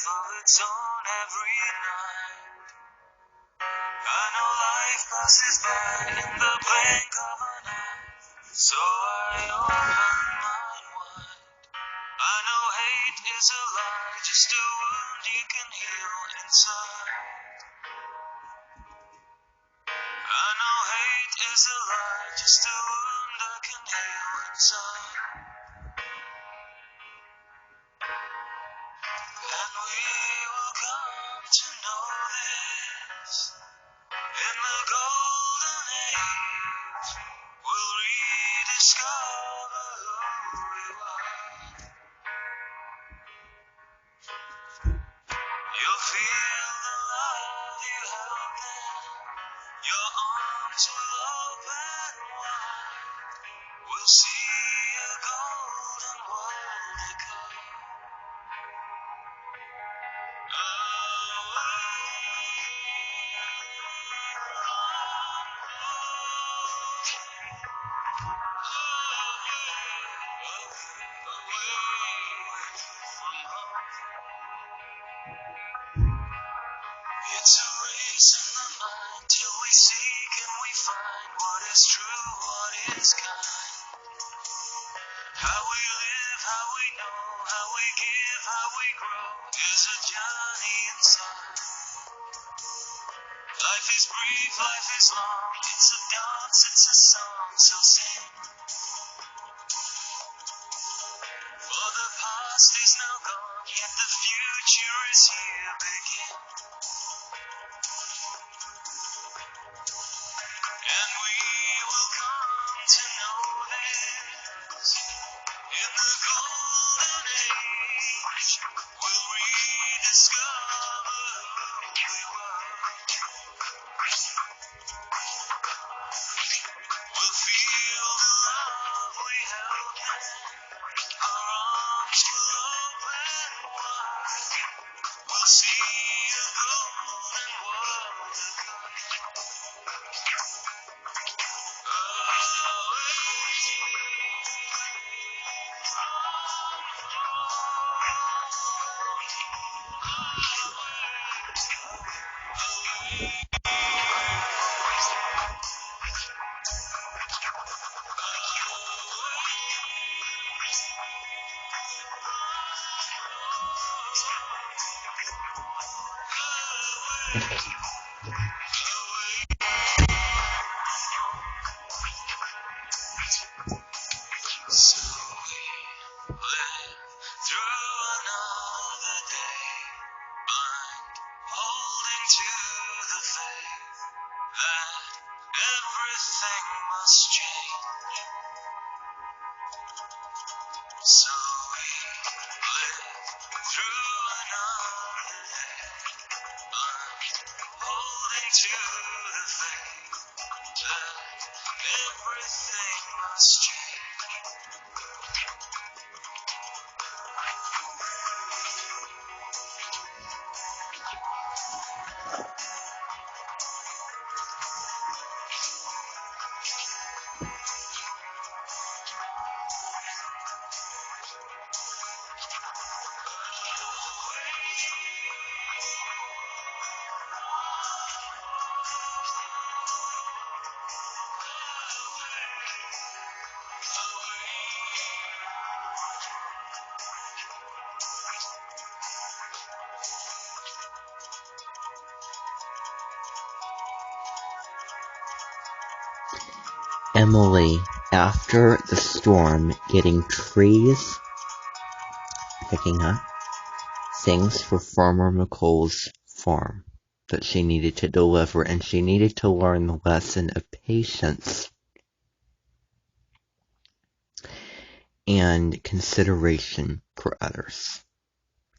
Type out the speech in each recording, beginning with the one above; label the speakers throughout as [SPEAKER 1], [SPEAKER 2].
[SPEAKER 1] life of its own every night. I know life passes by in the blink of an eye, so I open mine wide. I know hate is a lie, just a wound you can heal inside. I know hate is a lie, just a wound I can heal inside. And we will come to know this in the golden age. We'll rediscover who we were. You'll feel the love you held then. Your arms will open wide. We'll see a golden world echo. It's a race in the mind till we seek and we find what is true, what is kind. How we live, how we know, how we give, how we grow is a journey inside. Life is brief, life is long, it's a dance, it's a song, so sing. For the past is now gone, yet the future is here, begin. And we will come to know this in the golden age. We'll rediscover who we were. We'll feel the love we held then. Our arms will open wide. We'll see a golden world ago. So we live through another day, blind, holding to the faith that everything must change. So we live through another day, blind, holding to the faith that everything must change.
[SPEAKER 2] Emily, after the storm, getting trees, picking up things for Farmer McColl's farm that she needed to deliver, and she needed to learn the lesson of patience and consideration for others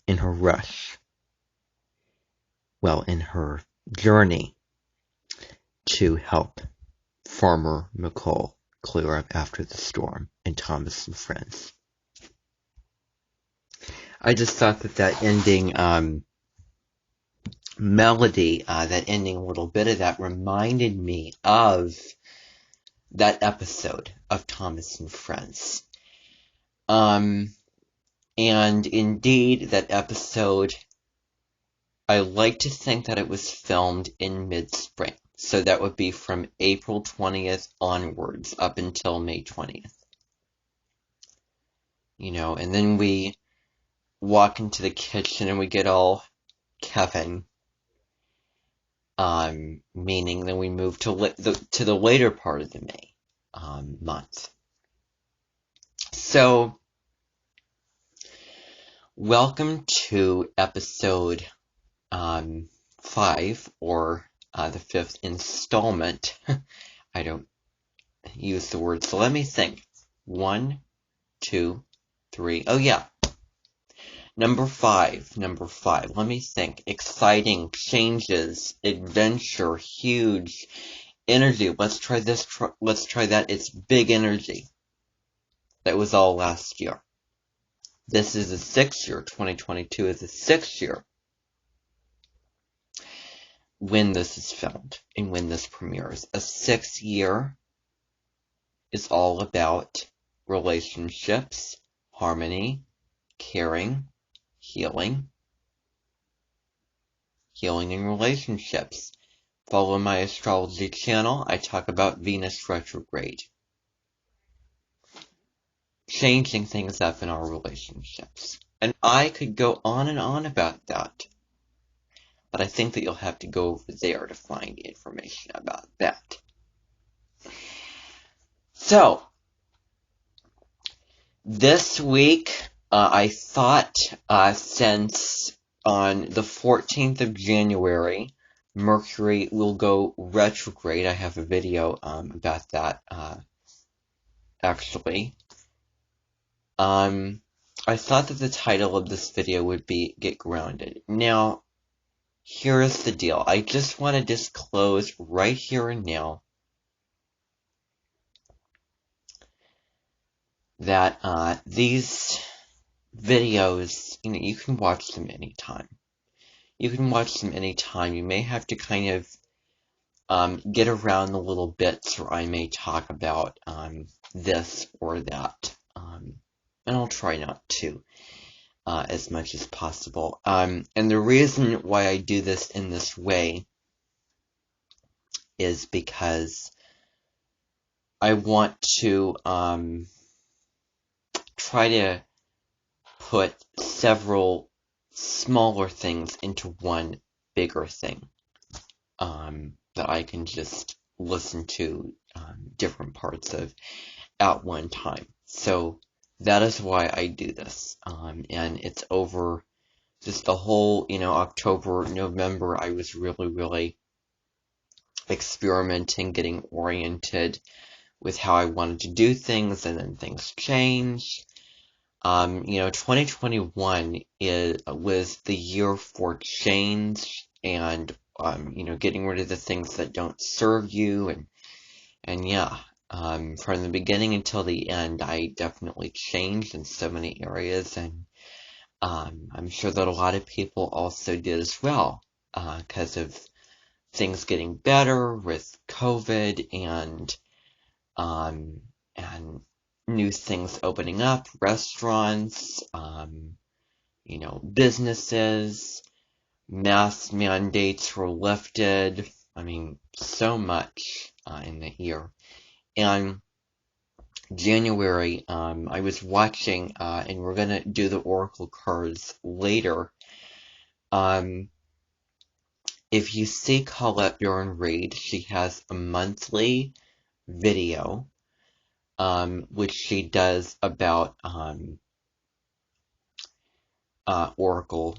[SPEAKER 2] in her rush, in her journey to help Farmer McColl clear up after the storm and Thomas and Friends. I just thought that ending melody, that ending little bit of that reminded me of that episode of Thomas and Friends. And indeed, that episode I like to think that it was filmed in mid-spring. So that would be from April 20th onwards up until May 20th. And then we walk into the kitchen and we get all Kevin. Meaning then we move to the later part of the May month. So, welcome to episode 5, or the 5th installment. I don't use the word, so let me think. 1, 2, 3. Oh yeah. Number 5. Let me think. Exciting, changes, adventure, huge, energy. Let's try this. Let's try that. It's big energy. That was all last year. This is the 6th year. 2022 is the 6th year when this is filmed and when this premieres. A 6th year is all about relationships, harmony, caring, healing in relationships. Follow my astrology channel. I talk about Venus retrograde. Changing things up in our relationships. And I could go on and on about that. But I think that you'll have to go over there to find information about that. So, this week, I thought since on the 14th of January, Mercury will go retrograde. I have a video about that, actually. I thought that the title of this video would be Get Grounded. Now, here's the deal. I just want to disclose right here and now that these videos, you can watch them anytime. You can watch them anytime. You may have to kind of get around the little bits where I may talk about this or that. And I'll try not to as much as possible. And the reason why I do this in this way is because I want to try to put several smaller things into one bigger thing that I can just listen to different parts of at one time. So that is why I do this. And it's over just the whole, October, November, I was really experimenting, getting oriented with how I wanted to do things, and then things changed. 2021 was the year for change and, getting rid of the things that don't serve you, and yeah. From the beginning until the end, I definitely changed in so many areas, and I'm sure that a lot of people also did as well, because of things getting better with COVID and new things opening up, restaurants, businesses, mask mandates were lifted. I mean, so much in the year. And January, I was watching, and we're going to do the Oracle cards later. If you see Colette Bjorn Reid, she has a monthly video, which she does about Oracle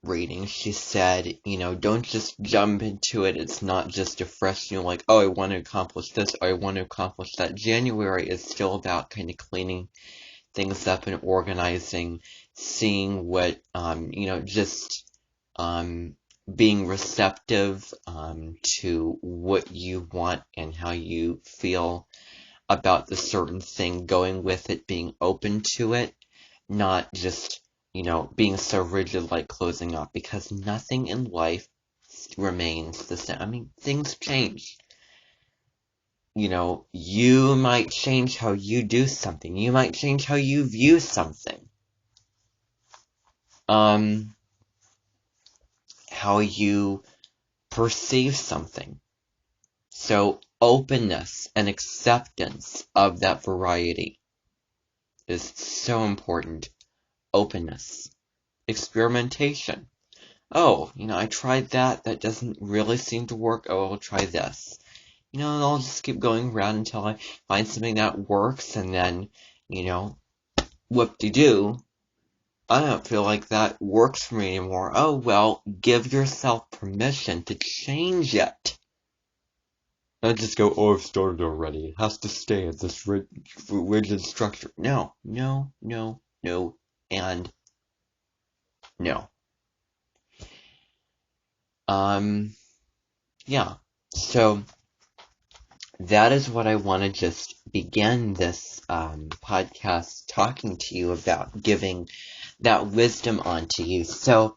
[SPEAKER 2] reading. She said, don't just jump into it. It's not just a fresh, like, oh, I want to accomplish this, or I want to accomplish that. January is still about kind of cleaning things up and organizing, seeing what, just being receptive to what you want and how you feel about the certain thing, going with it, being open to it, not just being so rigid like closing up, because nothing in life remains the same. I mean, things change. You might change how you do something. You might change how you view something. how you perceive something. So openness and acceptance of that variety is so important. Openness. Experimentation. Oh, I tried that. That doesn't really seem to work. Oh, I'll try this. And I'll just keep going around until I find something that works, and then, whoop-de-doo, I don't feel like that works for me anymore. Oh, well, give yourself permission to change it. Don't just go, oh, I've started already. It has to stay at this rigid structure. No, and no. Yeah. So, that is what I want to just begin this podcast talking to you about, giving that wisdom onto you. So,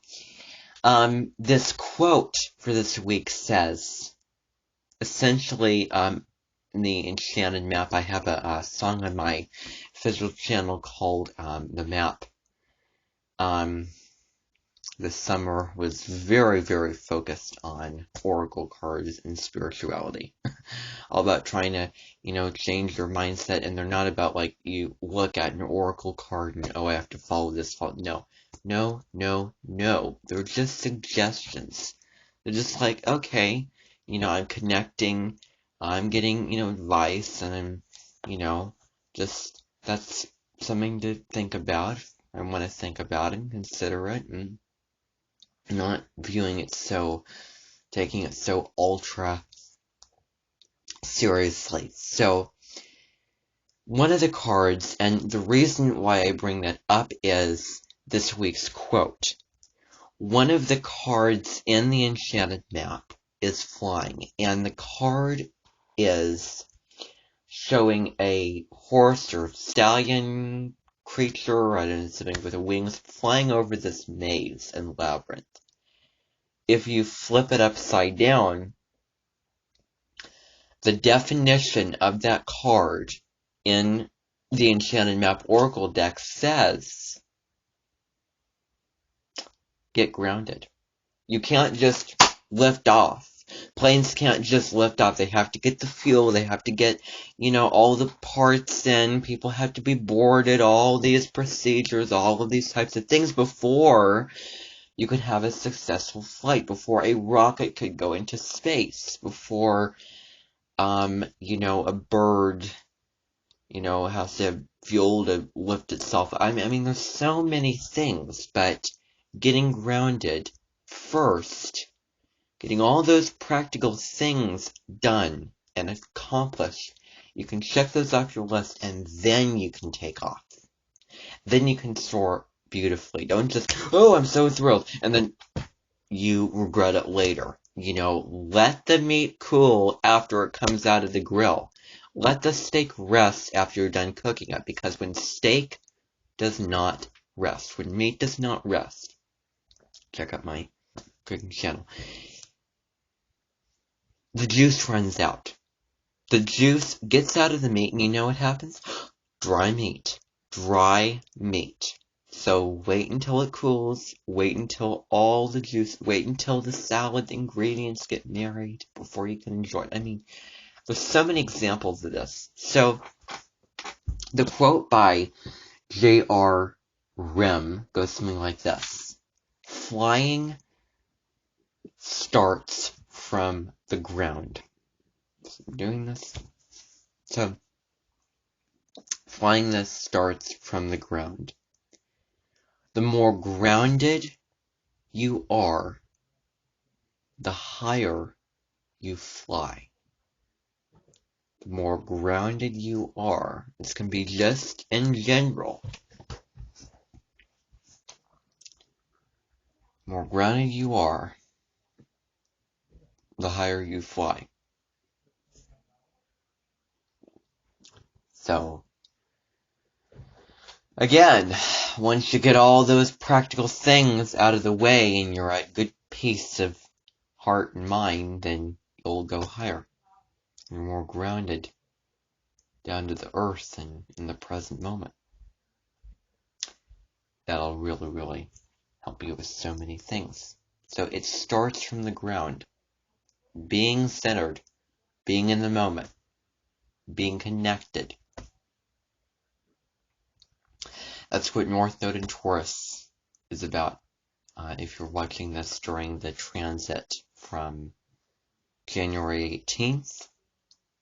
[SPEAKER 2] this quote for this week says, essentially, in the Enchanted Map, I have a song on my official channel called The Map. This summer was very, very focused on oracle cards and spirituality. All about trying to, change your mindset, and they're not about, like, you look at an oracle card and, oh, I have to follow this. No. They're just suggestions. They're just like, okay, I'm connecting, I'm getting, advice, and I'm, just, that's something to think about. I want to think about it and consider it, and not viewing it taking it so ultra seriously. So, one of the cards, and the reason why I bring that up is this week's quote. One of the cards in the Enchanted Map is flying, and the card is showing a horse or stallion creature, I don't know, something with wings, flying over this maze and labyrinth. If you flip it upside down, the definition of that card in the Enchanted Map Oracle deck says, get grounded. You can't just lift off. Planes can't just lift off. They have to get the fuel. They have to get, all the parts in. People have to be boarded. All these procedures, all of these types of things before you could have a successful flight, before a rocket could go into space, before, a bird, has to have fuel to lift itself. I mean, there's so many things, but getting grounded first, getting all those practical things done and accomplished, you can check those off your list, and then you can take off. Then you can soar beautifully. Don't just, oh, I'm so thrilled, and then you regret it later. Let the meat cool after it comes out of the grill. Let the steak rest after you're done cooking it, because when steak does not rest, when meat does not rest, check out my cooking channel, the juice runs out. The juice gets out of the meat, and you know what happens? Dry meat. Dry meat. So wait until it cools, wait until all the juice, wait until the salad ingredients get married before you can enjoy it. I mean, there's so many examples of this. So, the quote by J.R. Rim goes something like this. Flying starts from the ground. So I'm doing this. So, flying this starts from the ground. The more grounded you are, the higher you fly. The more grounded you are, this can be just in general. The more grounded you are, the higher you fly. So, again, once you get all those practical things out of the way and you're at good peace of heart and mind, then you'll go higher. You're more grounded down to the earth and in the present moment. That'll really, really help you with so many things. So it starts from the ground. Being centered, being in the moment, being connected. That's what North Node in Taurus is about. If you're watching this during the transit from January 18th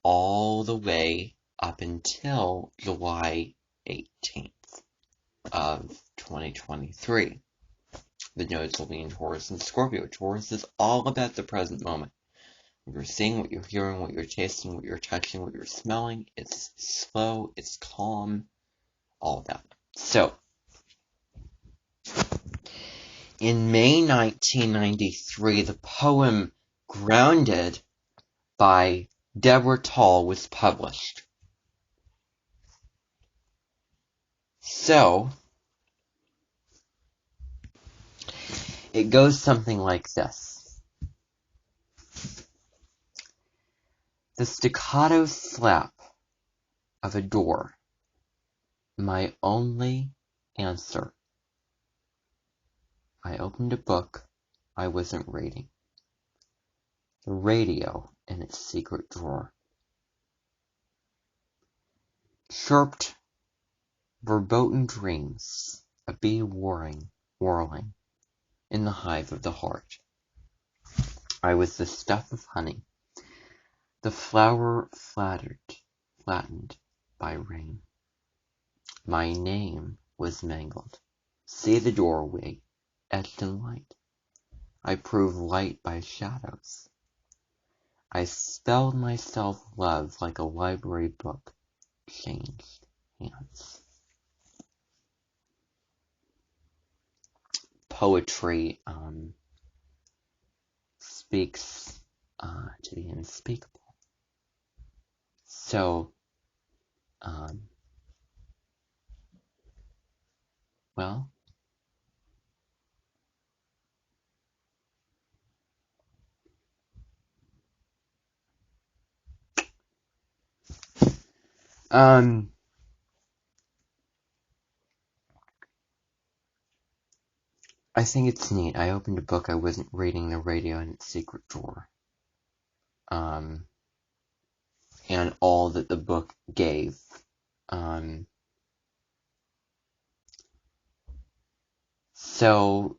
[SPEAKER 2] all the way up until July 18th of 2023. The nodes will be in Taurus and Scorpio. Taurus is all about the present moment. What you're seeing, what you're hearing, what you're tasting, what you're touching, what you're smelling. It's slow, it's calm, all of that. So, in May 1993, the poem Grounded by Deborah Tull was published. So, it goes something like this. The staccato slap of a door, my only answer. I opened a book I wasn't reading. The radio in its secret drawer. Chirped verboten dreams, a bee whirling in the hive of the heart. I was the stuff of honey, the flower flattened by rain. My name was mangled. See the doorway etched in light. I prove light by shadows. I spelled myself love like a library book changed hands. Poetry speaks to the unspeakable. So, well, I think it's neat. I opened a book I wasn't reading, the radio in its secret drawer. And all that the book gave. So,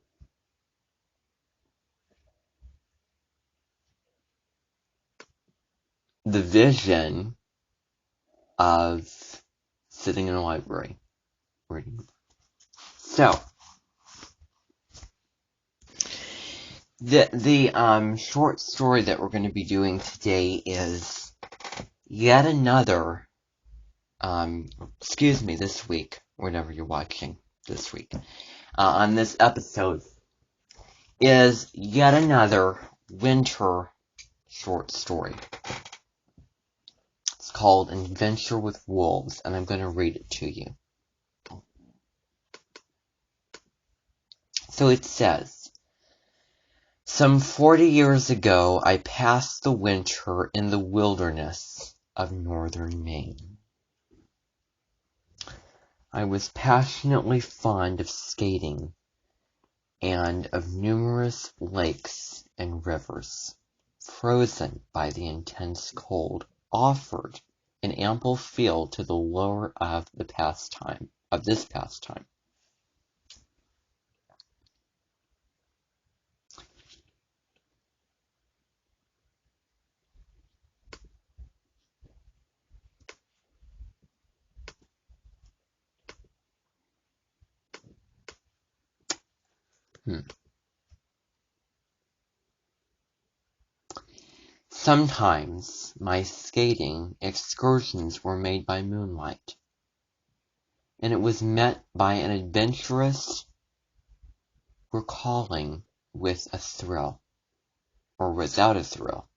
[SPEAKER 2] the vision of sitting in a library, reading a book. So, the short story that we're going to be doing today is yet another, this week, whenever you're watching this week, on this episode, is yet another winter short story. It's called An Adventure with Wolves, and I'm going to read it to you. So it says, some 40 years ago, I passed the winter in the wilderness of northern Maine. I was passionately fond of skating and of numerous lakes and rivers, frozen by the intense cold, offered an ample field to the lure of this pastime. Sometimes my skating excursions were made by moonlight, and it was met by an adventurous recalling with a thrill, or without a thrill.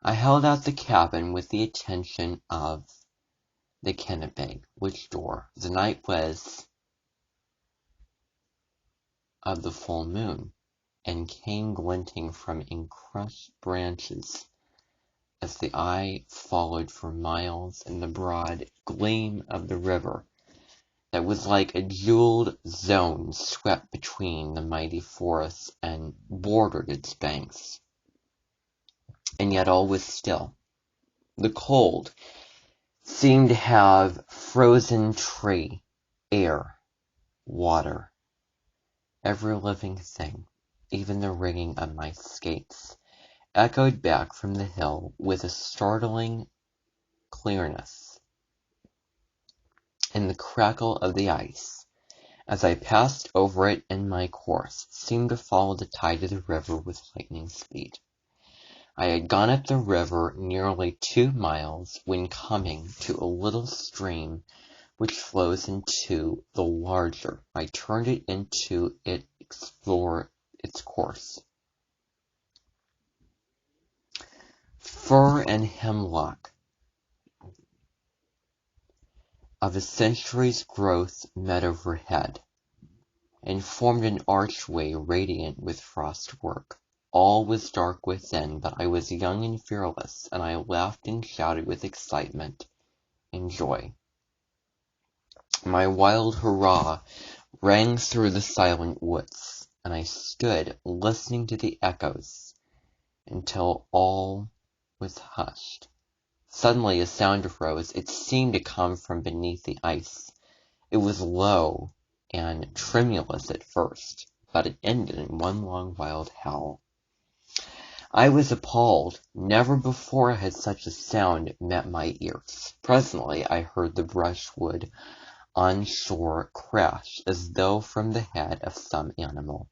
[SPEAKER 2] I held out the cabin with the attention of the Kennebec, which door the night was of the full moon, and came glinting from encrushed branches as the eye followed for miles in the broad gleam of the river that was like a jeweled zone swept between the mighty forest and bordered its banks. And yet all was still. The cold seemed to have frozen tree, air, water, every living thing, even the ringing of my skates, echoed back from the hill with a startling clearness. And the crackle of the ice, as I passed over it in my course, seemed to follow the tide of the river with lightning speed. I had gone up the river nearly 2 miles when coming to a little stream which flows into the larger. I turned it into it explore its course. Fir and hemlock of a century's growth met overhead, and formed an archway radiant with frostwork. All was dark within, but I was young and fearless, and I laughed and shouted with excitement and joy. My wild hurrah rang through the silent woods, and I stood listening to the echoes until all was hushed. Suddenly a sound arose. It seemed to come from beneath the ice. It was low and tremulous at first, but it ended in one long wild howl. I was appalled. Never before had such a sound met my ears. Presently I heard the brushwood on shore crash as though from the head of some animal.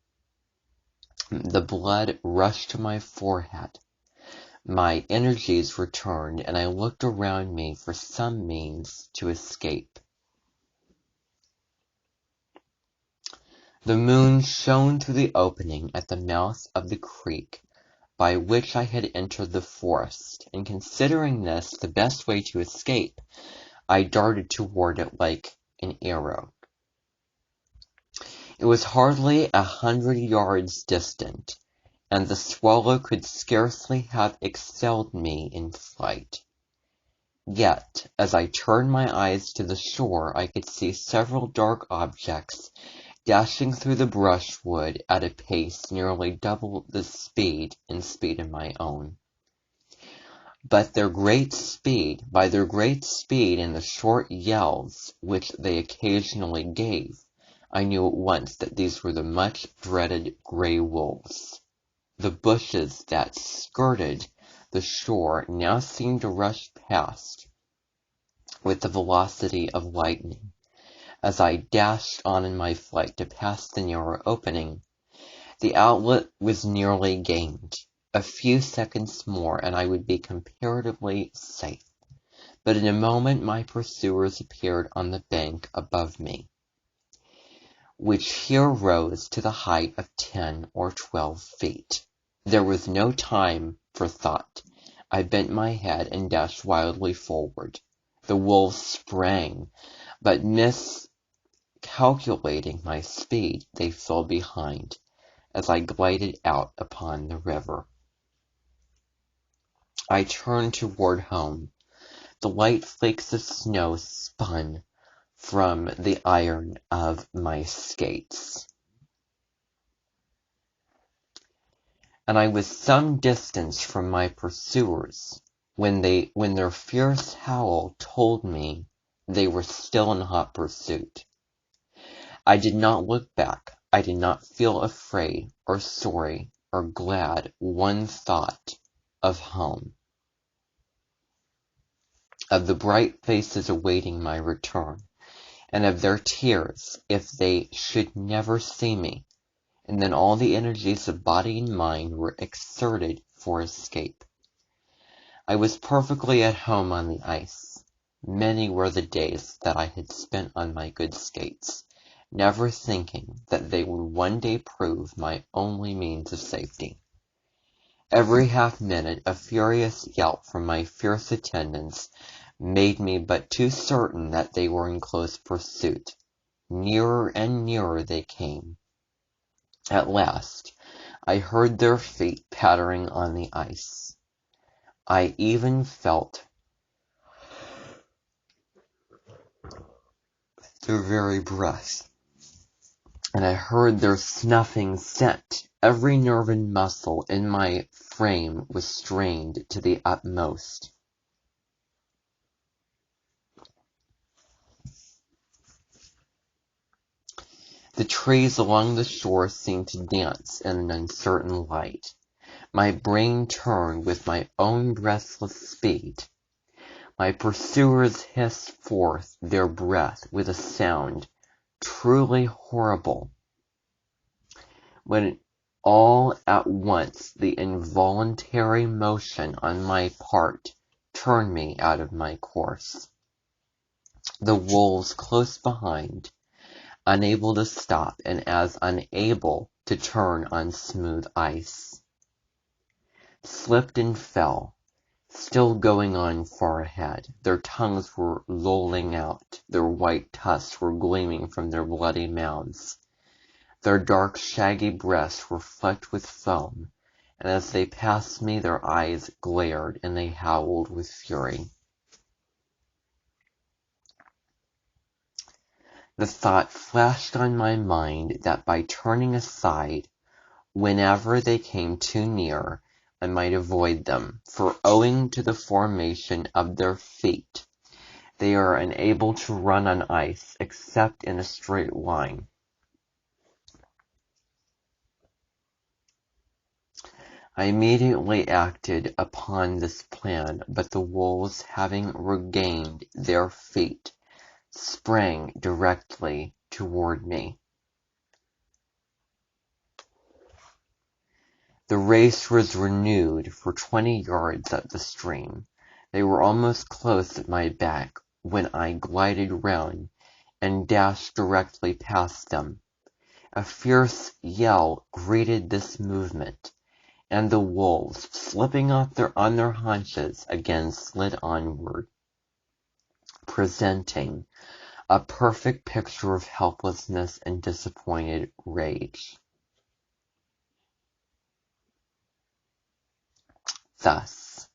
[SPEAKER 2] The blood rushed to my forehead. My energies returned, and I looked around me for some means to escape. The moon shone through the opening at the mouth of the creek by which I had entered the forest, and considering this the best way to escape, I darted toward it like an arrow. It was hardly 100 yards distant, and the swallow could scarcely have excelled me in flight. Yet, as I turned my eyes to the shore, I could see several dark objects dashing through the brushwood at a pace nearly double the speed of my own. But by their great speed and the short yells which they occasionally gave, I knew at once that these were the much dreaded gray wolves. The bushes that skirted the shore now seemed to rush past with the velocity of lightning. As I dashed on in my flight to pass the narrow opening, the outlet was nearly gained. A few seconds more and I would be comparatively safe. But in a moment my pursuers appeared on the bank above me, which here rose to the height of 10 or 12 feet. There was no time for thought. I bent my head and dashed wildly forward. The wolves sprang, but miscalculating my speed, they fell behind as I glided out upon the river. I turned toward home. The light flakes of snow spun from the iron of my skates, and I was some distance from my pursuers when their fierce howl told me they were still in hot pursuit. I did not look back. I did not feel afraid or sorry or glad one thought of home, of the bright faces awaiting my return, and of their tears if they should never see me. And then all the energies of body and mind were exerted for escape. I was perfectly at home on the ice. Many were the days that I had spent on my good skates, never thinking that they would one day prove my only means of safety. Every half-minute a furious yelp from my fierce attendants made me but too certain that they were in close pursuit. Nearer and nearer they came. At last, I heard their feet pattering on the ice. I even felt their very breath, and I heard their snuffing scent. Every nerve and muscle in my frame was strained to the utmost. The trees along the shore seemed to dance in an uncertain light. My brain turned with my own breathless speed. My pursuers hissed forth their breath with a sound truly horrible, when all at once the involuntary motion on my part turned me out of my course. The wolves close behind, unable to stop and as unable to turn on smooth ice, slipped and fell, still going on far ahead. Their tongues were lolling out, their white tusks were gleaming from their bloody mouths. Their dark, shaggy breasts were flecked with foam, and as they passed me their eyes glared and they howled with fury. The thought flashed on my mind that by turning aside, whenever they came too near, I might avoid them, for owing to the formation of their feet, they are unable to run on ice except in a straight line. I immediately acted upon this plan, but the wolves, having regained their feet, sprang directly toward me. The race was renewed for 20 yards up the stream. They were almost close at my back when I glided round and dashed directly past them. A fierce yell greeted this movement, and the wolves, slipping on their haunches, again slid onward, presenting a perfect picture of helplessness and disappointed rage. Thus,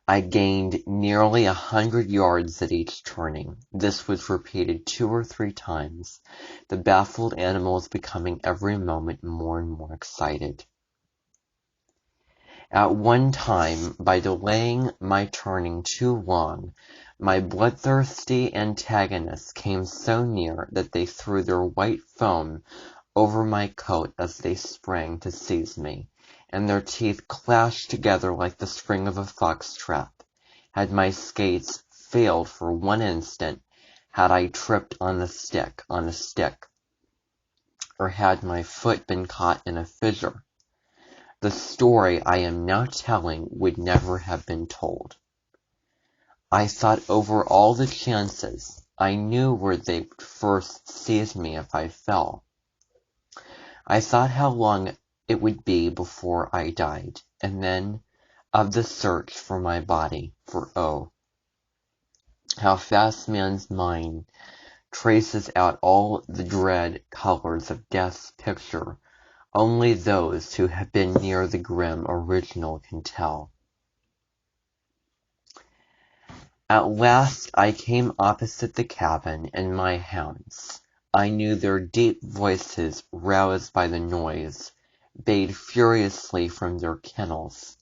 [SPEAKER 2] I gained nearly 100 yards at each turning. This was repeated 2 or 3 times, the baffled animals becoming every moment more and more excited. At one time, by delaying my turning too long, my bloodthirsty antagonists came so near that they threw their white foam over my coat as they sprang to seize me, and their teeth clashed together like the spring of a fox trap. Had my skates failed for one instant, had I tripped on a stick, or had my foot been caught in a fissure, the story I am now telling would never have been told. I thought over all the chances. I knew where they would first seize me if I fell. I thought how long it would be before I died, and then of the search for my body, for oh, how fast man's mind traces out all the dread colors of death's picture. Only those who have been near the grim original can tell. At last I came opposite the cabin, and my hounds, I knew their deep voices, roused by the noise, bayed furiously from their kennels.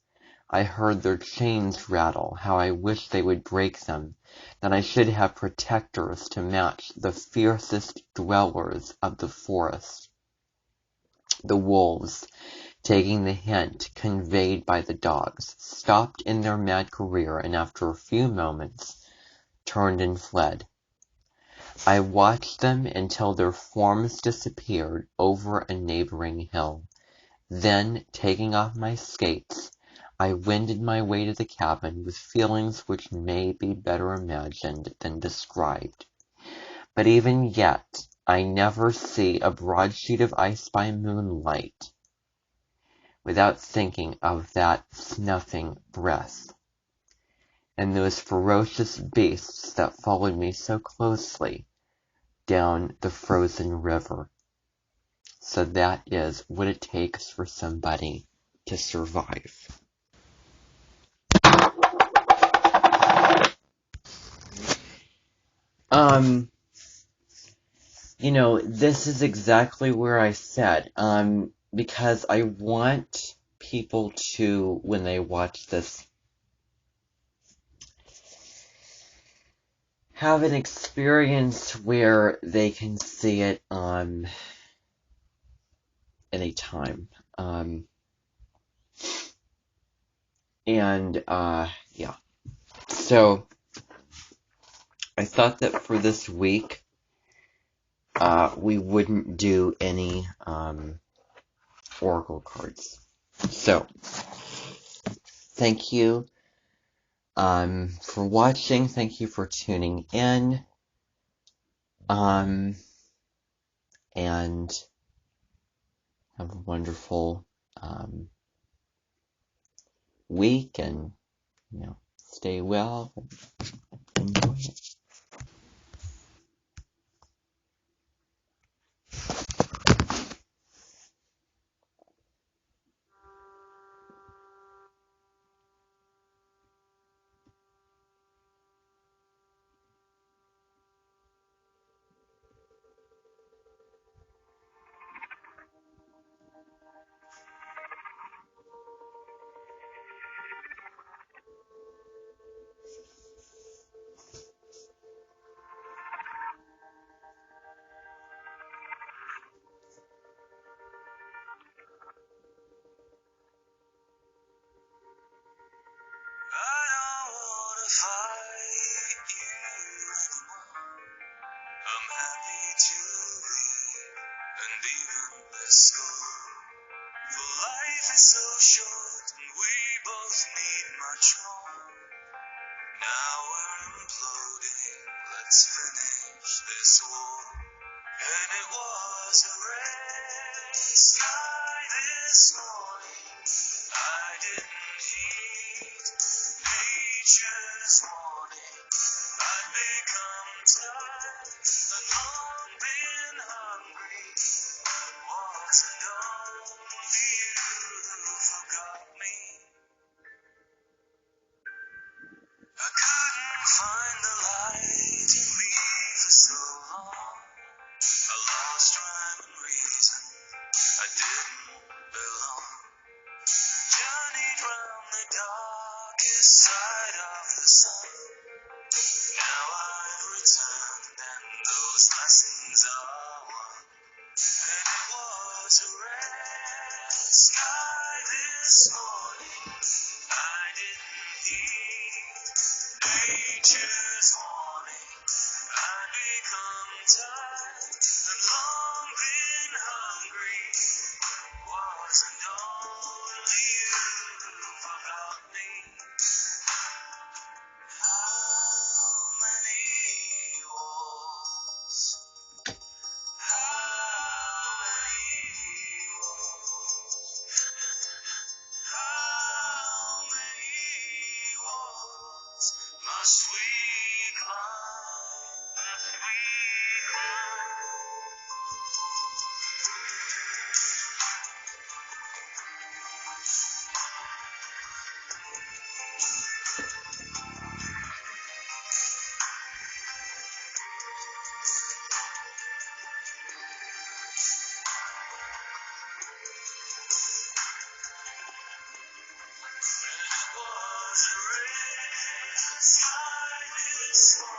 [SPEAKER 2] I heard their chains rattle. How I wished they would break them, that I should have protectors to match the fiercest dwellers of the forest. The wolves, taking the hint conveyed by the dogs, stopped in their mad career, and after a few moments turned and fled. I watched them until their forms disappeared over a neighboring hill. Then, taking off my skates, I wended my way to the cabin with feelings which may be better imagined than described. But even yet, I never see a broad sheet of ice by moonlight without thinking of that snuffing breath, and those ferocious beasts that followed me so closely down the frozen river. So that is what it takes for somebody to survive. this is exactly where I said, because I want people to, when they watch this, have an experience where they can see it anytime. Yeah. So, I thought that for this week, we wouldn't do any, Oracle cards. So, thank you, for watching. Thank you for tuning in. And have a wonderful, week, and, stay well and enjoy it.
[SPEAKER 1] I don't wanna fight you anymore. I'm happy to leave and even let go. For life is so short and we both need much more. Now we're imploding, let's finish this war. And it was a red sky this morning. I didn't heed nature's warning. I've become tired and long been hungry. Wasn't only you who forgot me. I couldn't find the light in me for so long. I lost rhyme and reason. I didn't belong. Journeyed round the darkest side of the sun. Now I've returned and those lessons are won. And it was a red sky this morning. I didn't heed nature's warning. I'd become tired and long been hungry. Wasn't only you who forgot me. How many wars? How many wars? How many wars must we climb? Must we And it was a red sky this morning.